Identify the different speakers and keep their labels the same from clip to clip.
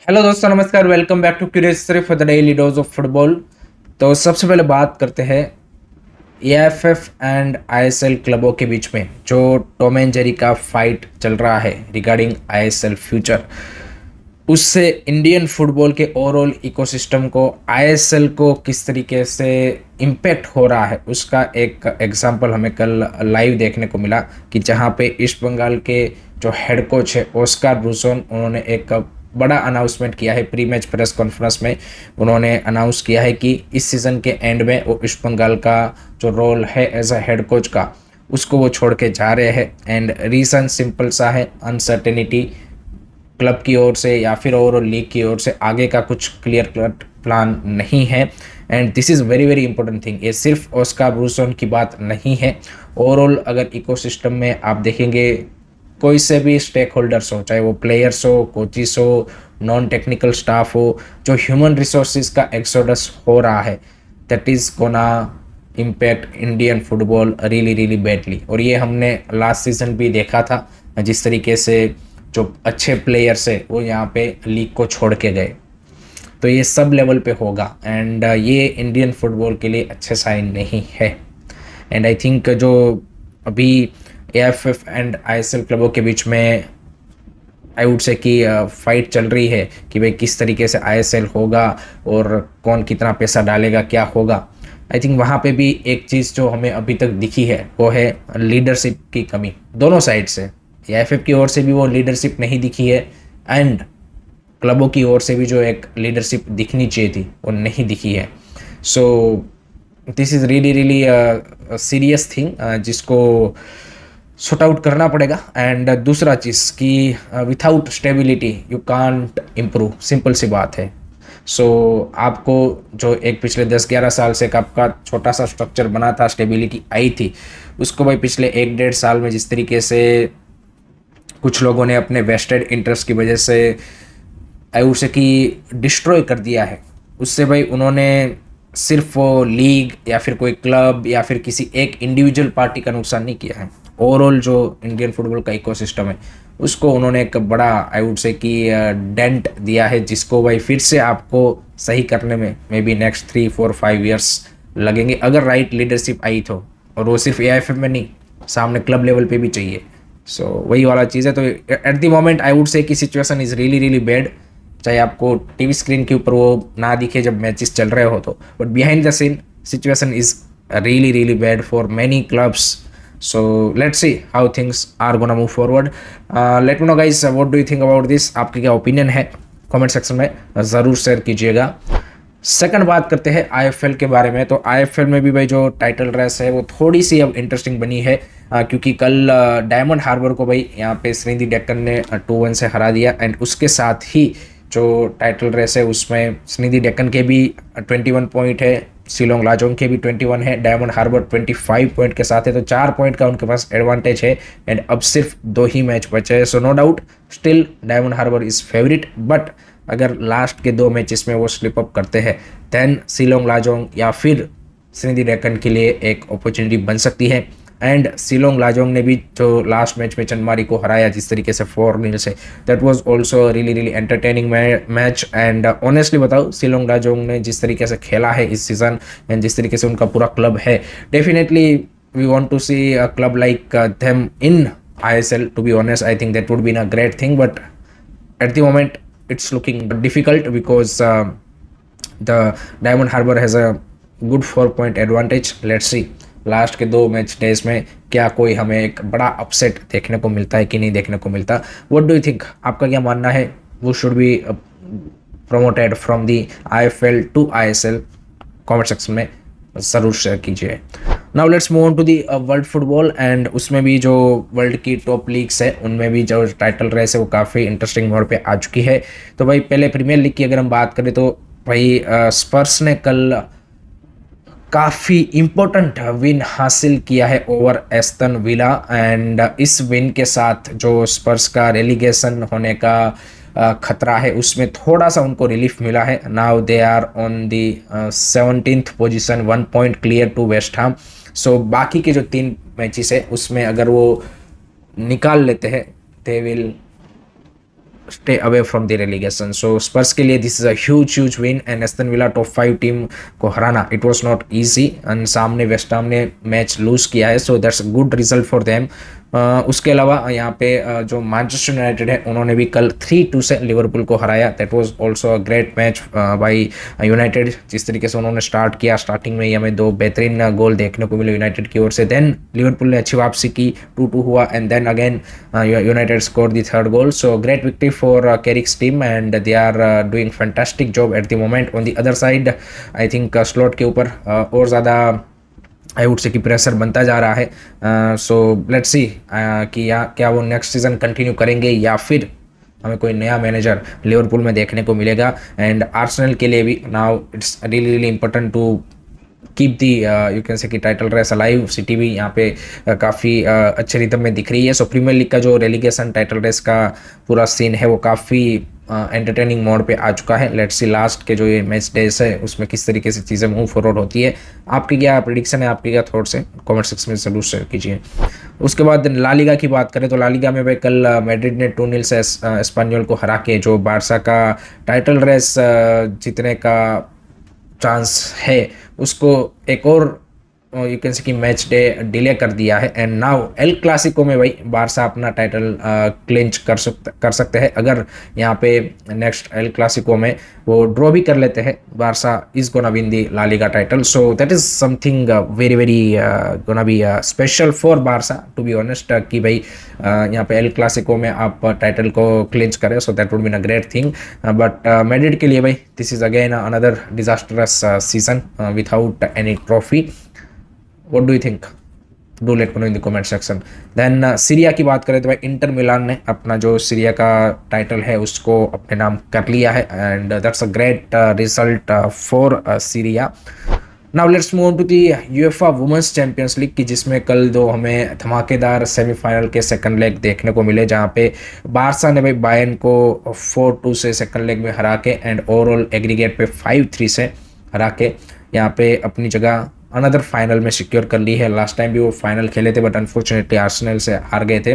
Speaker 1: Hello दोस्तों, नमस्कार। Welcome back to curious for the daily dose of football. तो सबसे पहले बात करते हैं एएफएफ एंड आईएसएल क्लबों के बीच में जो टॉम एंड जेरी का फाइट चल रहा है रिगार्डिंग आईएसएल फ्यूचर। उससे इंडियन फुटबॉल के ओवरऑल इकोसिस्टम को, आईएसएल को किस तरीके से इम्पैक्ट हो रहा है, उसका एक एग्जांपल हमें कल लाइव देखने को मिला कि जहां पे ईस्ट बंगाल के जो हेड कोच है ऑस्कार ब्रूसन, उन्होंने एक बड़ा अनाउंसमेंट किया है। प्री मैच प्रेस कॉन्फ्रेंस में उन्होंने अनाउंस किया है कि इस सीज़न के एंड में वो ईस्ट बंगाल का जो रोल है एज अ हेड कोच का, उसको वो छोड़ के जा रहे हैं। एंड रीज़न सिंपल सा है, अनसर्टेनिटी क्लब की ओर से या फिर ओवरऑल लीग की ओर से आगे का कुछ क्लियर कट प्लान नहीं है। And this is very very important thing. ये सिर्फ ऑस्कार ब्रूसन की बात नहीं है। ओवरऑल अगर इकोसिस्टम में आप देखेंगे, कोई से भी स्टेक होल्डर्स हो, चाहे वो प्लेयर्स हो, कोचिस हो, नॉन टेक्निकल स्टाफ हो, जो ह्यूमन रिसोर्सेज का एक्सोडस हो रहा है, that is gonna impact Indian football really really badly. और ये हमने लास्ट सीजन भी देखा था, जिस तरीके से जो अच्छे प्लेयर्स है वो यहाँ पे लीग को छोड़ के गए। तो ये सब लेवल पे होगा एंड ये इंडियन फुटबॉल के लिए अच्छे साइन नहीं है। एंड आई थिंक जो अभी एएफएफ एंड आईएसएल क्लबों के बीच में आई वुड से कि फाइट चल रही है कि भाई किस तरीके से आईएसएल होगा और कौन कितना पैसा डालेगा, क्या होगा। आई थिंक वहाँ पे भी एक चीज़ जो हमें अभी तक दिखी है वो है लीडरशिप की कमी दोनों साइड से। एएफएफ की ओर से भी वो लीडरशिप नहीं दिखी है एंड क्लबों की ओर से भी जो एक लीडरशिप दिखनी चाहिए थी वो नहीं दिखी है। So this is really really serious thing जिसको सॉर्ट आउट करना पड़ेगा। एंड दूसरा चीज़ कि without stability you can't improve, simple सी बात है। सो आपको जो एक पिछले 10-11 साल से आपका छोटा सा स्ट्रक्चर बना था, स्टेबिलिटी आई थी, उसको भाई पिछले 1-1.5 साल में जिस तरीके से कुछ लोगों ने अपने वेस्टेड इंटरेस्ट की वजह से आई वुड से कि डिस्ट्रॉय कर दिया है। उससे भाई उन्होंने सिर्फ वो लीग या फिर कोई क्लब या फिर किसी एक इंडिविजुअल पार्टी का नुकसान नहीं किया है। ओवरऑल जो इंडियन फुटबॉल का इकोसिस्टम है उसको उन्होंने एक बड़ा आई वुड से कि डेंट दिया है, जिसको भाई फिर से आपको सही करने में मे बी नेक्स्ट 3-4-5 ईयर्स लगेंगे, अगर राइट लीडरशिप आई तो। और वो सिर्फ एआईएफएफ में नहीं, सामने क्लब लेवल पे भी चाहिए। सो वही वाला चीज़ है। तो at the moment I would say कि situation is really really bad. चाहे आपको टीवी स्क्रीन के ऊपर वो ना दिखे जब मैचेस चल रहे हो तो, but behind the scene situation is really really bad for many clubs. So let's see how things are gonna move forward. Let me know guys, what do you think about this? आपकी क्या opinion है comment section में ज़रूर share कीजिएगा। Second बात करते हैं IFL के बारे में। तो आईएफएल में भी भाई जो टाइटल रेस है वो थोड़ी सी अब इंटरेस्टिंग बनी है, क्योंकि कल डायमंड हार्बर को भाई यहाँ पे श्रीनिधि डेक्कन ने 2-1 से हरा दिया। एंड उसके साथ ही जो टाइटल रेस है उसमें श्रीनिधि डेक्कन के भी 21 पॉइंट है, शिलोंग लाजोंग के भी 21 है, डायमंड हार्बर 25 पॉइंट के साथ है। तो 4 पॉइंट का उनके पास एडवांटेज है एंड अब सिर्फ 2 ही मैच बचे हैं। So no doubt still Diamond Harbour is favourite, but अगर लास्ट के 2 मैचेस में वो स्लिप अप करते हैं देन शिलोंग लाजोंग या फिर श्रीनिधि डेक्कन के लिए एक अपॉर्चुनिटी बन सकती है। एंड शिलोंग लाजोंग ने भी जो लास्ट मैच में चंदमारी को हराया जिस तरीके से 4-0 से, that was also really really entertaining match. And honestly बताओ, शिलोंग लाजोंग ने जिस तरीके से खेला है इस सीजन एंड जिस तरीके से उनका पूरा क्लब है, definitely we want to see a club like them in ISL. To be honest, I think that would be a great thing, but at the moment it's looking difficult because the Diamond Harbour has a good 4-point advantage. Let's see last के 2 match days में क्या कोई हमें एक बड़ा upset देखने को मिलता है कि नहीं देखने को मिलता। व्हाट डू यू थिंक, आपका क्या मानना है? वो should be promoted from the IFL to ISL? Comment section में ज़रूर शेयर कीजिए। Now let's move on to the world football. And उसमें भी जो वर्ल्ड की टॉप लीग्स है उनमें भी जो टाइटल रेस है वो काफ़ी इंटरेस्टिंग मोड पे आ चुकी है। तो भाई पहले प्रीमियर लीग की अगर हम बात करें तो भाई स्पर्स ने कल काफ़ी इम्पोर्टेंट विन हासिल किया है ओवर एस्टन विला। एंड इस विन के साथ जो स्पर्स का रेलीगेशन होने का खतरा है उसमें थोड़ा सा उनको रिलीफ मिला है। Now they are on the 17th position, 1 point clear to West Ham. So बाकी के जो 3 मैचेस है उसमें अगर वो निकाल लेते हैं they will stay away from the relegation. So Spurs के लिए this is a huge win and Aston Villa top 5 team को हराना it was not easy and सामने वेस्ट हैम ने मैच लूज किया है, so that's a good result for them. उसके अलावा यहाँ पे जो मैनचेस्टर यूनाइटेड है उन्होंने भी कल 3-2 से लिवरपूल को हराया. That was also a great match by United. जिस तरीके से उन्होंने स्टार्ट किया, स्टार्टिंग में ही हमें दो बेहतरीन गोल देखने को मिले यूनाइटेड की ओर से. देन लिवरपूल ने अच्छी वापसी की, 2-2 हुआ and then again United score the third goal. So great victory for Carrick's team and they are doing fantastic job at the moment. On the other side I think Slot के ऊपर और ज़्यादा आई would say कि pressure बनता जा रहा है. So let's see कि क्या वो नेक्स्ट सीज़न कंटिन्यू करेंगे या फिर हमें कोई नया मैनेजर लिवरपूल में देखने को मिलेगा. एंड आर्सेनल के लिए भी now it's really important to keep the you can say कि टाइटल रेस अलाइव. सिटी भी यहाँ पे काफ़ी अच्छे रिदम में दिख रही है. सो प्रीमियर लीग का जो रेलीगेशन टाइटल रेस का पूरा सीन है वो काफ़ी एंटरटेनिंग मोड पे आ चुका है. लेट्स सी लास्ट के जो ये मैच डेज है उसमें किस तरीके से चीज़ें मूव फॉरवर्ड होती है. आपकी क्या प्रिडिक्शन है, आपकी क्या थॉट्स है, कमेंट सेक्शन में जरूर शेयर कीजिए. उसके बाद ला लीगा की बात करें तो ला लीगा में भाई कल मैड्रिड ने 2-0 से एस्पान्योल को हरा के जो बारसा का टाइटल रेस जीतने का चांस है उसको एक और यू कैन से कि मैच डे डिले कर दिया है. एंड नाउ एल क्लासिको में भाई बारसा अपना टाइटल क्लिंच कर सकते हैं अगर यहाँ पे नेक्स्ट एल क्लासिको में वो ड्रॉ भी कर लेते हैं. Barca is gonna win the La Liga title. So that is something very gonna be special for Barca to be honest कि भाई यहाँ पे एल क्लासिको में आप टाइटल को क्लिंच करें. So that would be a great thing. But Madrid के लिए भाई this is again another disastrous season without any trophy. What do you think? Do let me know in the comment section. Then Syria की बात करें तो भाई Inter Milan ने अपना जो सीरिया का टाइटल है उसको अपने नाम कर लिया है and that's a great result for Syria. Now let's move on to the UEFA women's champions league की जिसमें कल दो हमें धमाकेदार सेमीफाइनल के सेकंड लेग देखने को मिले जहां पे बारसा ने भाई बायर्न को 4-2 से सेकंड लेग में हरा के एंड ओवरऑल एग्रीगेट पे 5-3 से हरा के यहाँ पे अपनी जगह अनदर फाइनल में सिक्योर कर ली है. लास्ट टाइम भी वो फाइनल खेले थे बट अनफॉर्चुनेटली आर्सेनल से हार गए थे.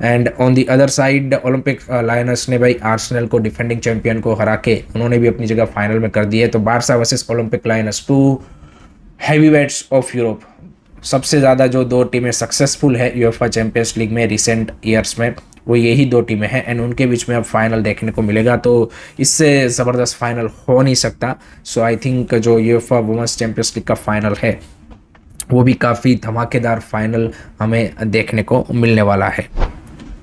Speaker 1: And on the other side Olympic liners ने भाई आर्सेनल को डिफेंडिंग चैंपियन को हरा के उन्होंने भी अपनी जगह फाइनल में कर दी है. तो Barca versus Olympique Lyonnais, 2 heavyweights of Europe. सबसे ज़्यादा जो दो टीमें सक्सेसफुल है यूएफए चैंपियंस लीग में रिसेंट ईयर्स में वो यही दो टीमें हैं एंड उनके बीच में अब फाइनल देखने को मिलेगा. तो इससे ज़बरदस्त फाइनल हो नहीं सकता. सो आई थिंक जो यूएफए वुमेन्स चैंपियंस लीग का फाइनल है वो भी काफ़ी धमाकेदार फाइनल हमें देखने को मिलने वाला है.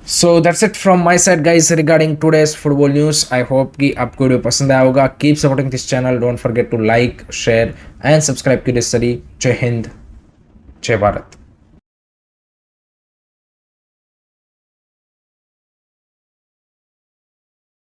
Speaker 1: So that's it from my side guys regarding today's football news. I hope कि आपको वीडियो पसंद आया होगा. Keep supporting this channel. Don't forget to like, share and subscribe to this study. जय हिंद, जय भारत.